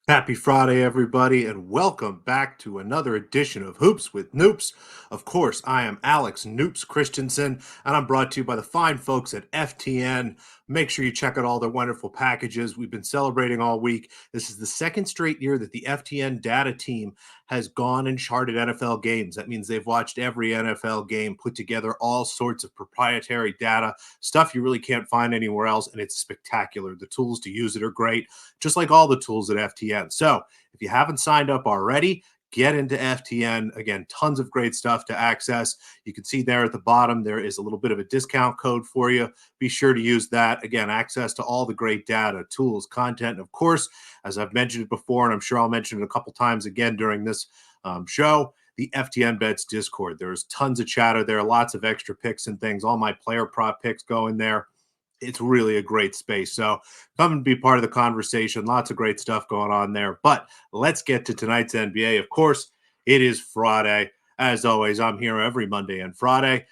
Happy Friday, everybody, and welcome back to another edition of Hoops with Noops. Of course, I am Alex Noops Christensen, and I'm brought to you by the fine folks at FTN. Make sure you check out all their wonderful packages. We've been celebrating all week. This is the second straight year that the FTN data team has gone and charted NFL games. That means they've watched every NFL game, put together all sorts of proprietary data, stuff you really can't find anywhere else, and it's spectacular. The tools to use it are great, just like all the tools at FTN. So if you haven't signed up already, get into FTN. Again, tons of great stuff to access. You can see there at the bottom, there is a little bit of a discount code for you. Be sure to use that. Again, access to all the great data, tools, content. And of course, as I've mentioned it before, and I'm sure I'll mention it a couple times again during this show, the FTN Bets Discord. There's tons of chatter there, lots of extra picks and things. All my player prop picks go in there. It's really a great space. So come and be part of the conversation. Lots of great stuff going on there. But let's get to tonight's NBA. Of course, it is Friday. As always, I'm here every Monday and Friday.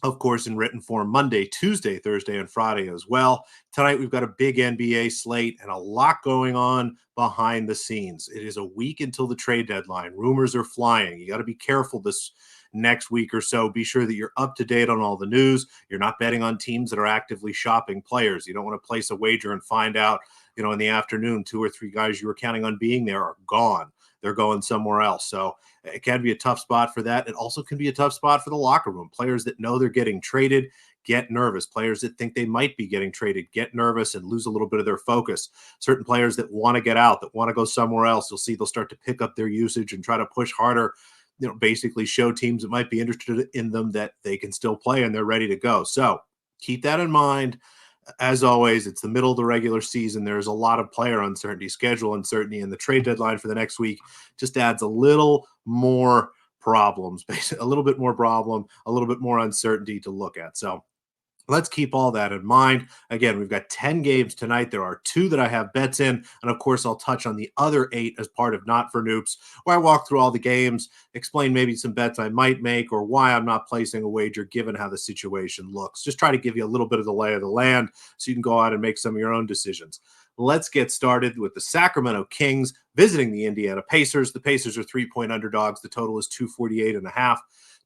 Of course, in written form, Monday, Tuesday, Thursday, and Friday as well. Tonight, we've got a big NBA slate and a lot going on behind the scenes. It is a week until the trade deadline. Rumors are flying. You got to be careful this next week or so. Be sure that you're up to date on all the news. You're not betting on teams that are actively shopping players. You don't want to place a wager and find out, in the afternoon, two or three guys you were counting on being there are gone. They're going somewhere else. So it can be a tough spot for that. It also can be a tough spot for the locker room. Players that know they're getting traded get nervous. Players that think they might be getting traded get nervous and lose a little bit of their focus. Certain players that want to get out, that want to go somewhere else, you'll see they'll start to pick up their usage and try to push harder, basically show teams that might be interested in them that they can still play and they're ready to go. So keep that in mind. As always, it's the middle of the regular season. There's a lot of player uncertainty, schedule uncertainty, and the trade deadline for the next week just adds a little more problems, basically, a little bit more problem, a little bit more uncertainty to look at. So let's keep all that in mind. Again, we've got 10 games tonight. There are 2 that I have bets in. And of course, I'll touch on the other 8 as part of Not for Noops, where I walk through all the games, explain maybe some bets I might make or why I'm not placing a wager given how the situation looks. Just try to give you a little bit of the lay of the land so you can go out and make some of your own decisions. Let's get started with the Sacramento Kings visiting the Indiana Pacers. The Pacers are 3-point underdogs. The total is 248.5.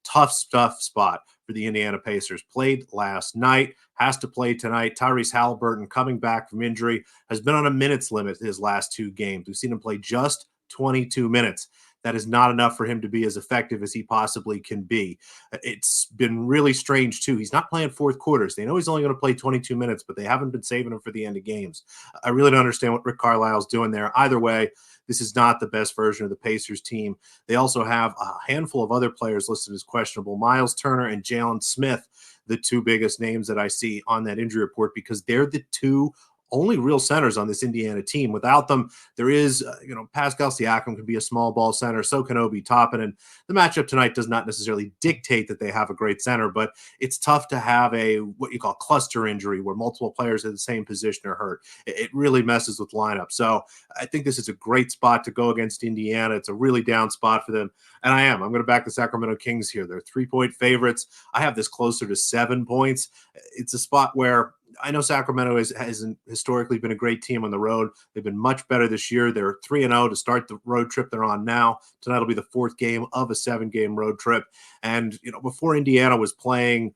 Tough spot for the Indiana Pacers. Played last night, has to play tonight. Tyrese Halliburton, coming back from injury, has been on a minutes limit his last 2 games. We've seen him play just 22 minutes. That is not enough for him to be as effective as he possibly can be. It's been really strange, too. He's not playing fourth quarters. They know he's only going to play 22 minutes, but they haven't been saving him for the end of games. I really don't understand what Rick Carlisle's doing there. Either way, this is not the best version of the Pacers team. They also have a handful of other players listed as questionable. Miles Turner and Jalen Smith, the 2 biggest names that I see on that injury report, because they're the 2 only real centers on this Indiana team. Without them, there is, Pascal Siakam can be a small ball center. So can Obi Toppin. And the matchup tonight does not necessarily dictate that they have a great center, but it's tough to have a what you call cluster injury where multiple players at the same position are hurt. It really messes with lineup. So I think this is a great spot to go against Indiana. It's a really down spot for them. And I'm going to back the Sacramento Kings here. They're 3-point favorites. I have this closer to 7 points. It's a spot where I know Sacramento hasn't historically been a great team on the road. They've been much better this year. They're 3-0 to start the road trip they're on now. Tonight will be the 4th game of a 7-game road trip. And, before Indiana was playing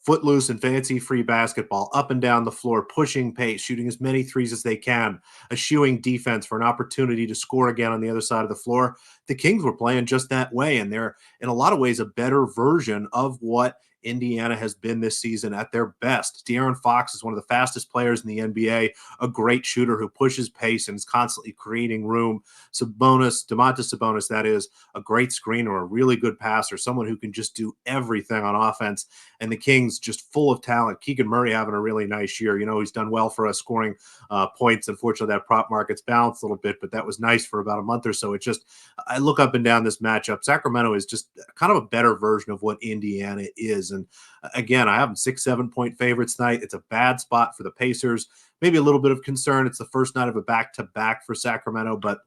footloose and fancy free basketball, up and down the floor, pushing pace, shooting as many threes as they can, eschewing defense for an opportunity to score again on the other side of the floor. The Kings were playing just that way, and they're, in a lot of ways, a better version of what Indiana has been this season at their best. De'Aaron Fox is one of the fastest players in the NBA, a great shooter who pushes pace and is constantly creating room. Domantas Sabonis, that is, a great screener, a really good passer, someone who can just do everything on offense. And the Kings just full of talent. Keegan Murray having a really nice year. He's done well for us scoring points. Unfortunately, that prop market's bounced a little bit, but that was nice for about a month or so. I look up and down this matchup. Sacramento is just kind of a better version of what Indiana is. And again, I have them 6-7-point favorites tonight. It's a bad spot for the Pacers. Maybe a little bit of concern. It's the first night of a back-to-back for Sacramento, but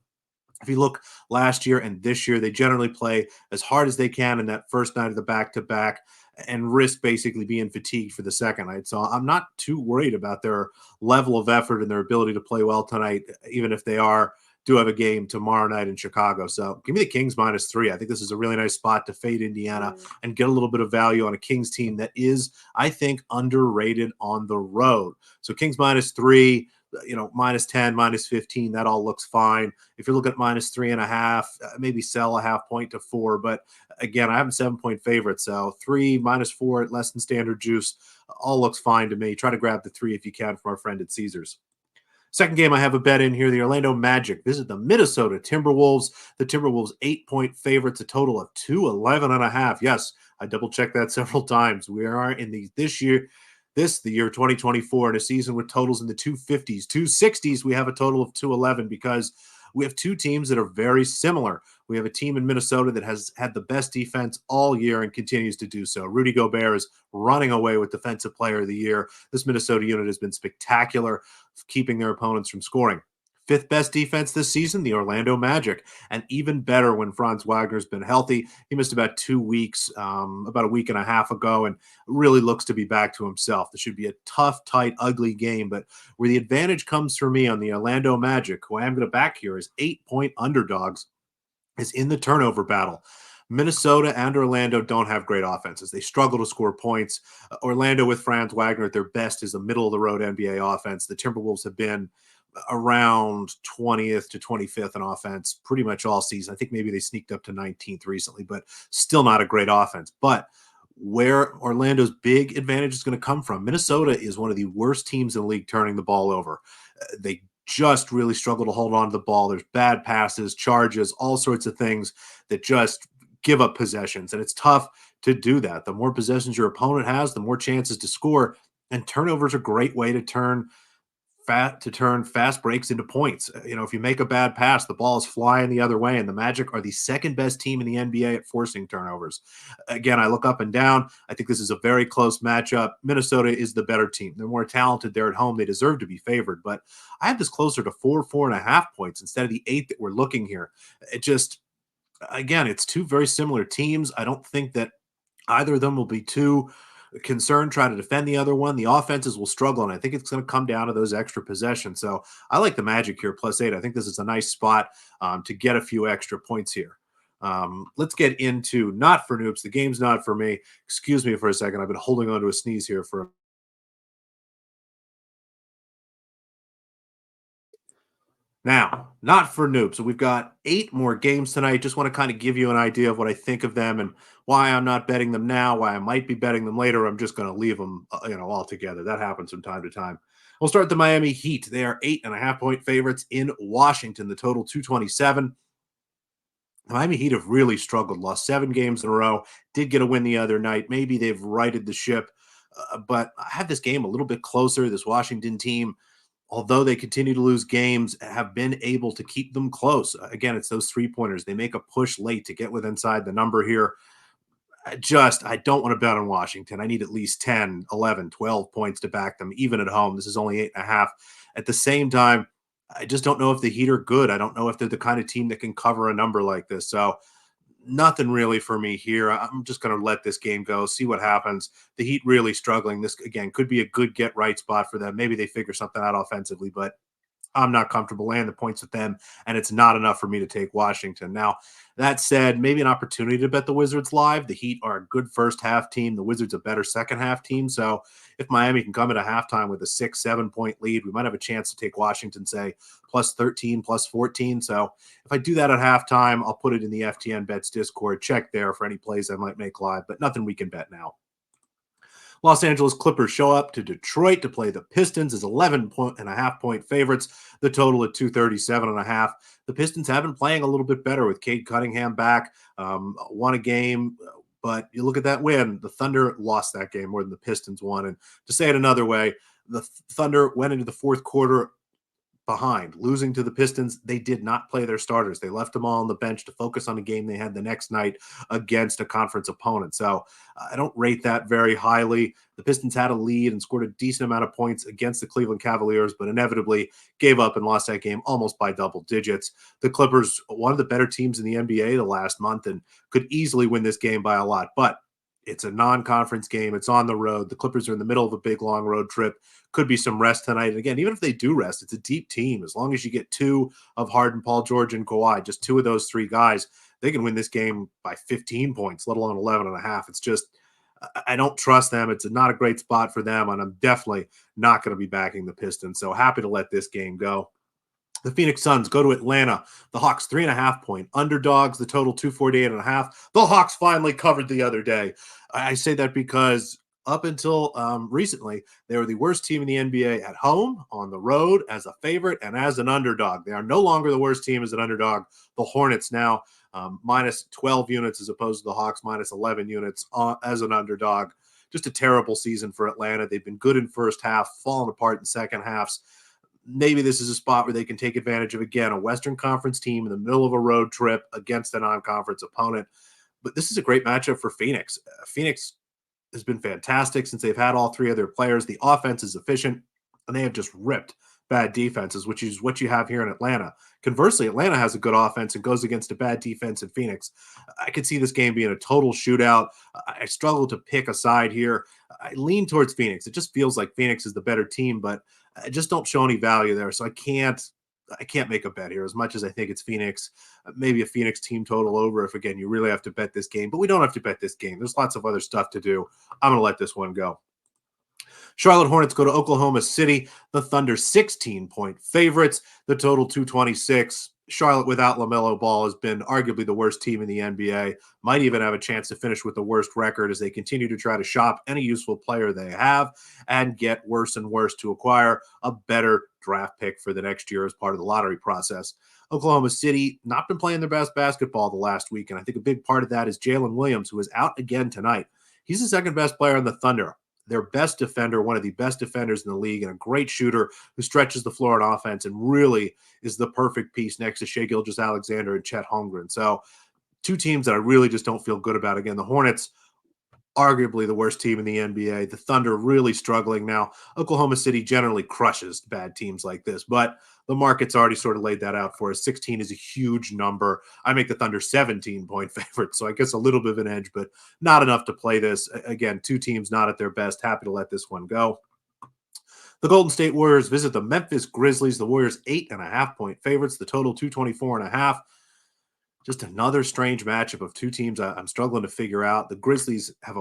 if you look last year and this year, they generally play as hard as they can in that first night of the back-to-back and risk basically being fatigued for the second night. So I'm not too worried about their level of effort and their ability to play well tonight, even if they are do have a game tomorrow night in Chicago. So give me the Kings -3. I think this is a really nice spot to fade Indiana and get a little bit of value on a Kings team that is, I think, underrated on the road. So Kings -3, -10, -15, that all looks fine. If you're looking at -3.5, maybe sell a half point to 4. But again, I have a 7-point favorite. So 3, -4 at less than standard juice, all looks fine to me. Try to grab the 3 if you can from our friend at Caesars. Second game I have a bet in here, the Orlando Magic visit the Minnesota Timberwolves. The Timberwolves 8-point favorites, a total of 211.5. Yes, I double checked that several times. We are in the year 2024, in a season with totals in the 250s, 260s. We have a total of 211 because we have two teams that are very similar. We have a team in Minnesota that has had the best defense all year and continues to do so. Rudy Gobert is running away with Defensive Player of the Year. This Minnesota unit has been spectacular, keeping their opponents from scoring. Fifth best defense this season, the Orlando Magic, and even better when Franz Wagner's been healthy. He missed about 2 weeks, about a week and a half ago, and really looks to be back to himself. This should be a tough, tight, ugly game, but where the advantage comes for me on the Orlando Magic, who I am going to back here as 8-point underdogs, is in the turnover battle. Minnesota and Orlando don't have great offenses. They struggle to score points. Orlando with Franz Wagner at their best is a middle-of-the-road NBA offense. The Timberwolves have been around 20th to 25th in offense pretty much all season. I think maybe they sneaked up to 19th recently, but still not a great offense. But where Orlando's big advantage is going to come from, Minnesota is one of the worst teams in the league turning the ball over. They just really struggle to hold on to the ball. There's bad passes, charges, all sorts of things that just give up possessions. And it's tough to do that. The more possessions your opponent has, the more chances to score. And turnovers are a great way to turn fast breaks into points. If you make a bad pass, the ball is flying the other way, and the Magic are the second best team in the NBA at forcing turnovers. Again, I look up and down. I think this is a very close matchup. Minnesota is the better team. They're more talented. They're at home. They deserve to be favored, but I have this closer to 4.5 points instead of the 8 that we're looking here. Again, it's two very similar teams. I don't think that either of them will be too concerned trying to defend the other one. The offenses will struggle, and I think it's going to come down to those extra possessions. So I like the Magic here +8. I think this is a nice spot to get a few extra points here. Let's get into not for Noops. The game's not for me. Excuse me for a second. I've been holding on to a sneeze here for Now, not for Noob. So we've got 8 more games tonight. Just want to kind of give you an idea of what I think of them and why I'm not betting them now, why I might be betting them later. I'm just going to leave them, all together. That happens from time to time. We'll start with the Miami Heat. They are 8.5-point favorites in Washington. The total 227. The Miami Heat have really struggled, lost 7 games in a row, did get a win the other night. Maybe they've righted the ship, but I have this game a little bit closer. This Washington team, although they continue to lose games, have been able to keep them close. Again, it's those 3-pointers. They make a push late to get within inside the number here. I don't want to bet on Washington. I need at least 10, 11, 12 points to back them, even at home. This is only 8.5. At the same time, I just don't know if the Heat are good. I don't know if they're the kind of team that can cover a number like this. So nothing really for me here. I'm just going to let this game go, see what happens. The Heat really struggling. This, again, could be a good get-right spot for them. Maybe they figure something out offensively, but I'm not comfortable laying the points with them, and it's not enough for me to take Washington. Now, that said, maybe an opportunity to bet the Wizards live. The Heat are a good first-half team. The Wizards a better second-half team. So if Miami can come at a halftime with a 6, 7-point lead, we might have a chance to take Washington, say, +13, +14. So if I do that at halftime, I'll put it in the FTN Bets Discord. Check there for any plays I might make live, but nothing we can bet now. Los Angeles Clippers show up to Detroit to play the Pistons as 11.5-point favorites. The total at 237.5. The Pistons have been playing a little bit better with Cade Cunningham back. Won a game, but you look at that win. The Thunder lost that game more than the Pistons won. And to say it another way, the Thunder went into the fourth quarter behind, losing to the Pistons. They did not play their starters. They left them all on the bench to focus on a game they had the next night against a conference opponent. So I don't rate that very highly. The Pistons had a lead and scored a decent amount of points against the Cleveland Cavaliers, but inevitably gave up and lost that game almost by double digits. The Clippers, one of the better teams in the NBA the last month, and could easily win this game by a lot. But It's a non-conference game. It's on the road. The Clippers are in the middle of a big, long road trip. Could be some rest tonight. And again, even if they do rest, it's a deep team. As long as you get two of Harden, Paul George, and Kawhi, just two of those three guys, they can win this game by 15 points, let alone 11 and a half. It's just, I don't trust them. It's not a great spot for them. And I'm definitely not going to be backing the Pistons. So happy to let this game go. The Phoenix Suns go to Atlanta. The Hawks 3.5-point underdogs. The total 248.5. The Hawks finally covered the other day. I say that because up until recently, they were the worst team in the NBA at home, on the road, as a favorite, and as an underdog. They are no longer the worst team as an underdog. The Hornets now minus 12 units as opposed to the Hawks minus 11 units as an underdog. Just a terrible season for Atlanta. They've been good in first half, fallen apart in second halves. Maybe this is a spot where they can take advantage of, again, a Western Conference team in the middle of a road trip against a non-conference opponent. But this is a great matchup for Phoenix. Phoenix has been fantastic since they've had all three of their players. The offense is efficient, and they have just ripped bad defenses, which is what you have here in Atlanta. Conversely, Atlanta has a good offense and goes against a bad defense in Phoenix. I could see this game being a total shootout. I struggle to pick a side here. I lean towards Phoenix. It just feels like Phoenix is the better team, but I just don't show any value there. So I can't make a bet here as much as I think it's Phoenix. Maybe a Phoenix team total over if, again, you really have to bet this game. But we don't have to bet this game. There's lots of other stuff to do. I'm going to let this one go. Charlotte Hornets go to Oklahoma City. The Thunder 16-point favorites. The total 226. Charlotte without LaMelo Ball has been arguably the worst team in the NBA. Might even have a chance to finish with the worst record as they continue to try to shop any useful player they have and get worse and worse to acquire a better draft pick for the next year as part of the lottery process. Oklahoma City not been playing their best basketball the last week, and I think a big part of that is Jalen Williams, who is out again tonight. He's the second best player on the Thunder. Their best defender, one of the best defenders in the league, and a great shooter who stretches the floor on offense and really is the perfect piece next to Shai Gilgeous-Alexander and Chet Holmgren. So two teams that I really just don't feel good about. Again, the Hornets, arguably the worst team in the NBA. The Thunder really struggling now. Oklahoma City generally crushes bad teams like this, but the market's already sort of laid that out for us. 16 is a huge number. I make the Thunder 17-point favorite, so I guess a little bit of an edge, but not enough to play this. Again, two teams not at their best. Happy to let this one go. The Golden State Warriors visit the Memphis Grizzlies. The Warriors 8.5-point favorites. The total 224.5. Just another strange matchup of two teams I'm struggling to figure out. The Grizzlies had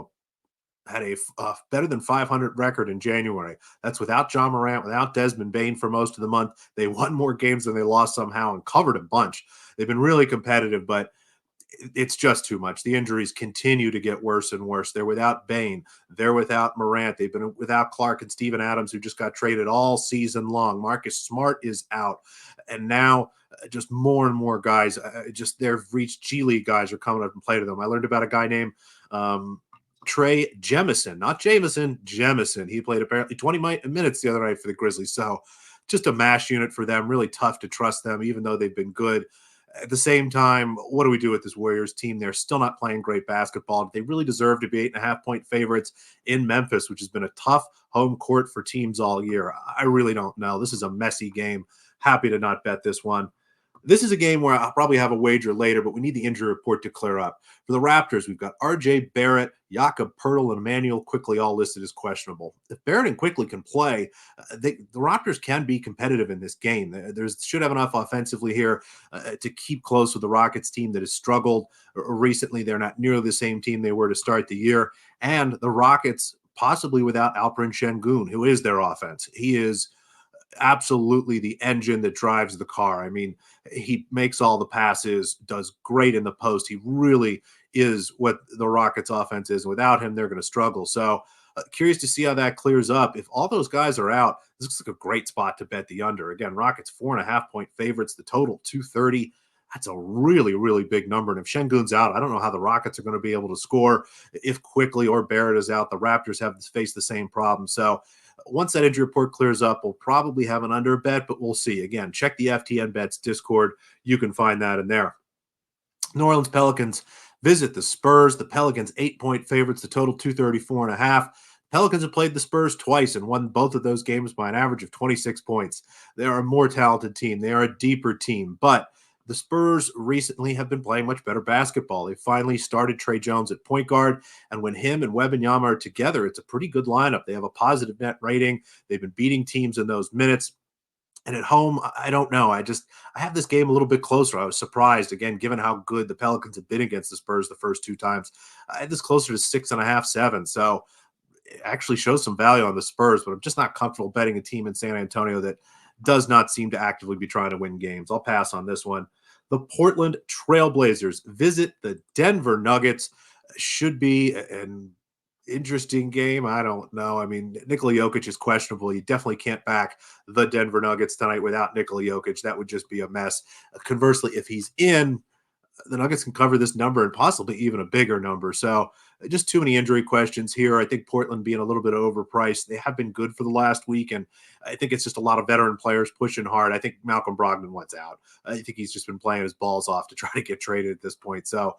a better than 500 record in January. That's without John Morant, without Desmond Bane for most of the month. They won more games than they lost somehow and covered a bunch. They've been really competitive, but it's just too much. The injuries continue to get worse and worse. They're without Bane. They're without Morant. They've been without Clark and Steven Adams, who just got traded all season long. Marcus Smart is out. And now just more and more guys, they've reached G League guys are coming up and play to them. I learned about a guy named Trey Jemison, not Jameson, Jemison. He played apparently 20 minutes the other night for the Grizzlies. So just a mash unit for them. Really tough to trust them, even though they've been good. At the same time, what do we do with this Warriors team? They're still not playing great basketball. They really deserve to be 8.5-point favorites in Memphis, which has been a tough home court for teams all year. I really don't know. This is a messy game. Happy to not bet this one. This is a game where I'll probably have a wager later, but we need the injury report to clear up. For the Raptors, we've got R.J. Barrett, Jakob Poeltl, and Emmanuel Quickley all listed as questionable. If Barrett and Quickley can play, the Raptors can be competitive in this game. They should have enough offensively here to keep close with the Rockets team that has struggled recently. They're not nearly the same team they were to start the year. And the Rockets, possibly without Alperen Şengün, who is their offense. He is absolutely the engine that drives the car. I mean, he makes all the passes, does great in the post. He really is what the Rockets offense is. Without him, they're going to struggle. So curious to see how that clears up. If all those guys are out, this looks like a great spot to bet the under. Again, Rockets 4.5-point favorites, the total 230. That's a really, really big number. And if Şengün's out, I don't know how the Rockets are going to be able to score. If Quickley or Barrett is out, the Raptors have to face the same problem. So once that injury report clears up, we'll probably have an under bet, but we'll see. Again, check the FTN Bets Discord. You can find that in there. New Orleans Pelicans visit the Spurs. The Pelicans 8-point favorites, the total 234.5. Pelicans have played the Spurs twice and won both of those games by an average of 26 points. They are a more talented team. They are a deeper team, but the Spurs recently have been playing much better basketball. They finally started Trey Jones at point guard, and when him and Wembanyama are together, it's a pretty good lineup. They have a positive net rating. They've been beating teams in those minutes. And at home, I don't know. I have this game a little bit closer. I was surprised again, given how good the Pelicans have been against the Spurs the first two times. I had this closer to 6.5, 7. So it actually shows some value on the Spurs, but I'm just not comfortable betting a team in San Antonio that does not seem to actively be trying to win games. I'll pass on this one. The Portland Trailblazers visit the Denver Nuggets. Should be an interesting game. I don't know. I mean, Nikola Jokic is questionable. You definitely can't back the Denver Nuggets tonight without Nikola Jokic. That would just be a mess. Conversely, if he's in, the Nuggets can cover this number and possibly even a bigger number. So just too many injury questions here. I think Portland being a little bit overpriced. They have been good for the last week, and I think it's just a lot of veteran players pushing hard. I think Malcolm Brogdon wants out. I think he's just been playing his balls off to try to get traded at this point. So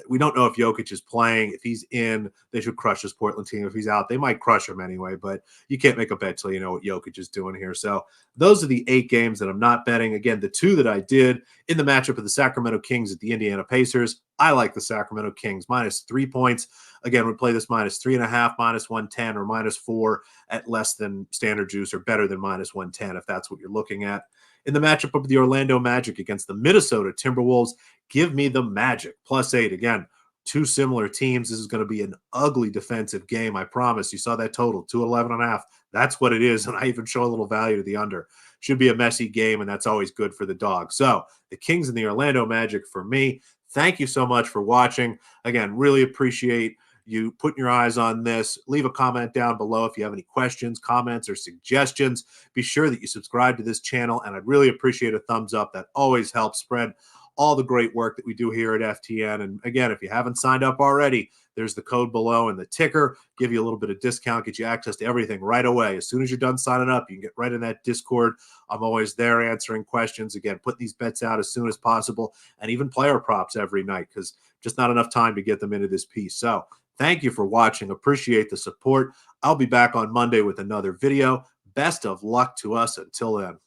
we don't know if Jokic is playing. If he's in, they should crush this Portland team. If he's out, they might crush him anyway, but you can't make a bet till you know what Jokic is doing here. So those are the 8 games that I'm not betting. Again, the 2 that I did in the matchup of the Sacramento Kings at the Indiana Pacers, I like the Sacramento Kings -3 points. Again, we play this -3.5, -110, or -4 at less than standard juice or better than -110 if that's what you're looking at. In the matchup of the Orlando Magic against the Minnesota Timberwolves, give me the Magic +8. Again, 2 similar teams. This is going to be an ugly defensive game. I promise. You saw that total, 211.5. That's what it is. And I even show a little value to the under. Should be a messy game, and that's always good for the dog. So the Kings and the Orlando Magic for me. Thank you so much for watching. Again, really appreciate you putting your eyes on this. Leave a comment down below if you have any questions, comments, or suggestions. Be sure that you subscribe to this channel, and I'd really appreciate a thumbs up. That always helps spread all the great work that we do here at FTN. And again, if you haven't signed up already, there's the code below and the ticker. Give you a little bit of discount, get you access to everything right away. As soon as you're done signing up, you can get right in that Discord. I'm always there answering questions. Again, putting these bets out as soon as possible, and even player props every night because just not enough time to get them into this piece. So thank you for watching. Appreciate the support. I'll be back on Monday with another video. Best of luck to us until then.